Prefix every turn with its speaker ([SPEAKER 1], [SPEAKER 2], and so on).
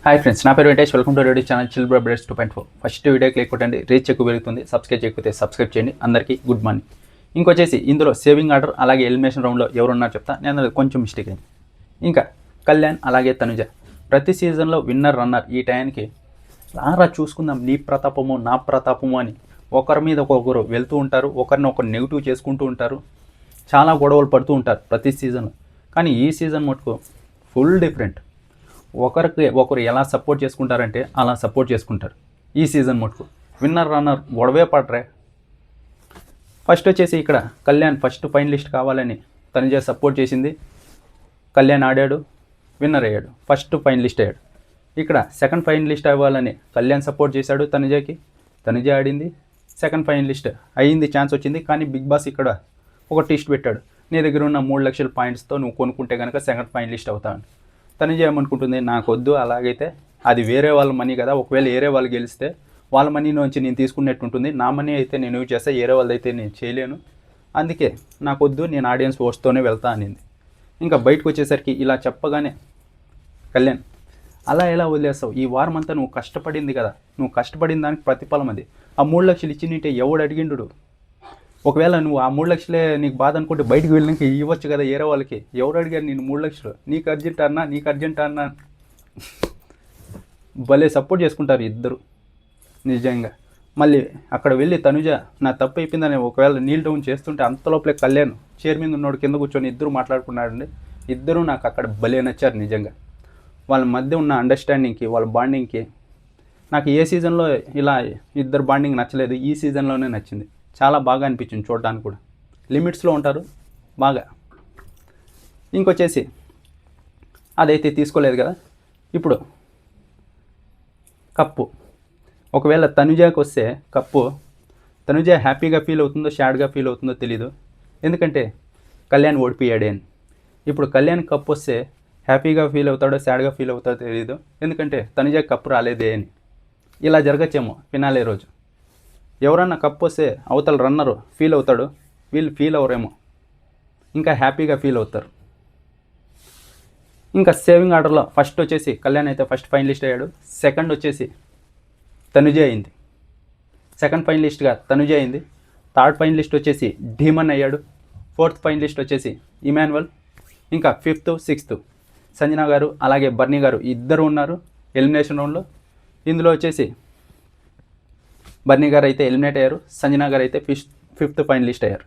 [SPEAKER 1] Hi friends, నా పేరు Venkatesh. Welcome to radio channel chill bro breads 2.4. First వీడియోకి లేకుంటే రీచ్ ఎక్కువ పెరుగుతుంది. సబ్స్క్రైబ్ చేయకపోతే సబ్స్క్రైబ్ చేయండి. అందరికీ గుడ్ మార్నింగ్. ఇంకొచ్చేసి ఇందులో సేవింగ్ ఆర్డర్ అలాగే ఎలిమినేషన్ రౌండ్లో ఎవరున్నారు చెప్తా. నేను కొంచెం మిస్టేక్ అయింది. ఇంకా కళ్యాణ్ అలాగే తనుజ ప్రతి సీజన్లో విన్నర్ రన్నర్. ఈ టైంకి రారా చూసుకుందాం నీ ప్రతాపము నా ప్రతాపము అని ఒకరి మీద ఒకరు వెళ్తూ ఉంటారు. ఒకరిని ఒకరు నెగిటివ్ చేసుకుంటూ ఉంటారు. చాలా గొడవలు పడుతూ ఉంటారు ప్రతి సీజన్లో. కానీ ఈ సీజన్ మటుకు ఫుల్ డిఫరెంట్. ఒకరికి ఒకరు ఎలా సపోర్ట్ చేసుకుంటారంటే అలా సపోర్ట్ చేసుకుంటారు. ఈ సీజన్ మటుకు విన్నర్ రన్నర్ గొడవే పడరే. ఫస్ట్ వచ్చేసి ఇక్కడ కళ్యాణ్ ఫస్ట్ ఫైనలిస్ట్ కావాలని తనుజ సపోర్ట్ చేసింది. కళ్యాణ్ ఆడాడు, విన్నర్ అయ్యాడు, ఫస్ట్ ఫైనలిస్ట్ అయ్యాడు. ఇక్కడ సెకండ్ ఫైనలిస్ట్ అవ్వాలని కళ్యాణ్ సపోర్ట్ చేశాడు తనుజకి. తనుజ ఆడింది, సెకండ్ ఫైనలిస్ట్ అయ్యింది, ఛాన్స్ వచ్చింది. కానీ బిగ్ బాస్ ఇక్కడ ఒక టిస్ట్ పెట్టాడు. నీ దగ్గర ఉన్న 3 లక్షల పాయింట్స్తో నువ్వు కొనుక్కుంటే కనుక సెకండ్ ఫైనలిస్ట్ అవుతాను. తనుజ ఏమనుకుంటుంది, నాకొద్దు, అలాగైతే అది వేరే వాళ్ళ మనీ కదా, ఒకవేళ వేరే వాళ్ళు గెలిస్తే వాళ్ళ మనీ నుంచి నేను తీసుకున్నట్టు ఉంటుంది. నా మనీ అయితే నేను యూజ్ చేస్తే వేరే వాళ్ళది అయితే నేను చేయలేను. అందుకే నాకొద్దు, నేను ఆడియన్స్ ఓట్స్తోనే వెళ్తా అనింది. ఇంకా బయటకు వచ్చేసరికి ఇలా చెప్పగానే కళ్యాణ్ అలా ఎలా వదిలేస్తావు, ఈ వారం అంతా నువ్వు కష్టపడింది కదా, నువ్వు కష్టపడిన దానికి ప్రతిఫలం అది. ఆ 3 లక్షలు ఇచ్చినంటే ఎవడు అడిగిండు? ఒకవేళ నువ్వు ఆ 3 లక్షలే నీకు బాధ అనుకుంటే బయటకు వెళ్ళినాక ఇవ్వచ్చు కదా వేరే వాళ్ళకి. ఎవరు అడిగారు నేను 3 లక్షలు? నీకు అర్జెంట్ అన్నా భలే సపోర్ట్ చేసుకుంటారు ఇద్దరు నిజంగా. మళ్ళీ అక్కడ వెళ్ళి తనుజ నా తప్పు అయిపోయిందని ఒకవేళ నీల్ డౌన్ చేస్తుంటే అంతలోపలే కళ్యాణ్ చైర్ మీద ఉన్నోడు కింద కూర్చొని ఇద్దరు మాట్లాడుకున్నాడండి. ఇద్దరు నాకు అక్కడ భలే నచ్చారు నిజంగా. వాళ్ళ మధ్య ఉన్న అండర్స్టాండింగ్కి, వాళ్ళ బాండింగ్కి. నాకు ఏ సీజన్లో ఇలా ఇద్దరు బాండింగ్ నచ్చలేదు, ఈ సీజన్లోనే నచ్చింది. చాలా బాగా అనిపించింది చూడడానికి కూడా. లిమిట్స్లో ఉంటారు బాగా. ఇంకొచ్చేసి అదైతే తీసుకోలేదు కదా. ఇప్పుడు కప్పు ఒకవేళ తనుజాకి వస్తే కప్పు తనుజ హ్యాపీగా ఫీల్ అవుతుందో సాడ్గా ఫీల్ అవుతుందో తెలీదు. ఎందుకంటే కళ్యాణ్ ఓడిపోయాడే అని. ఇప్పుడు కళ్యాణ్ కప్పు వస్తే హ్యాపీగా ఫీల్ అవుతాడో సాడ్గా ఫీల్ అవుతాడో తెలీదు. ఎందుకంటే తనుజాకి కప్పు రాలేదే అని. ఇలా జరగచ్చేమో ఫినాలే రోజు. ఎవరన్నా కప్పు వస్తే అవతల రన్నరు ఫీల్ అవుతాడు, వీళ్ళు ఫీల్ అవ్వరేమో, ఇంకా హ్యాపీగా ఫీల్ అవుతారు. ఇంకా సేవింగ్ ఆర్డర్లో ఫస్ట్ వచ్చేసి కళ్యాణ్ అయితే ఫస్ట్ ఫైనలిస్ట్ అయ్యాడు. సెకండ్ వచ్చేసి తనుజ అయింది. సెకండ్ ఫైనలిస్ట్గా తనుజ అయింది. థర్డ్ ఫైనలిస్ట్ వచ్చేసి ధీమన్ అయ్యాడు. ఫోర్త్ ఫైనలిస్ట్ వచ్చేసి ఇమాన్యువల్. ఇంకా ఫిఫ్త్, సిక్స్త్ సంజన గారు అలాగే బర్నీ గారు ఇద్దరు ఉన్నారు ఎలిమినేషన్ రౌండ్లో. ఇందులో వచ్చేసి బర్నీ గారు అయితే ఎలిమినేట్ అయ్యారు, సంజన గారు అయితే ఫిఫ్త్ ఫైనలిస్ట్ అయ్యారు.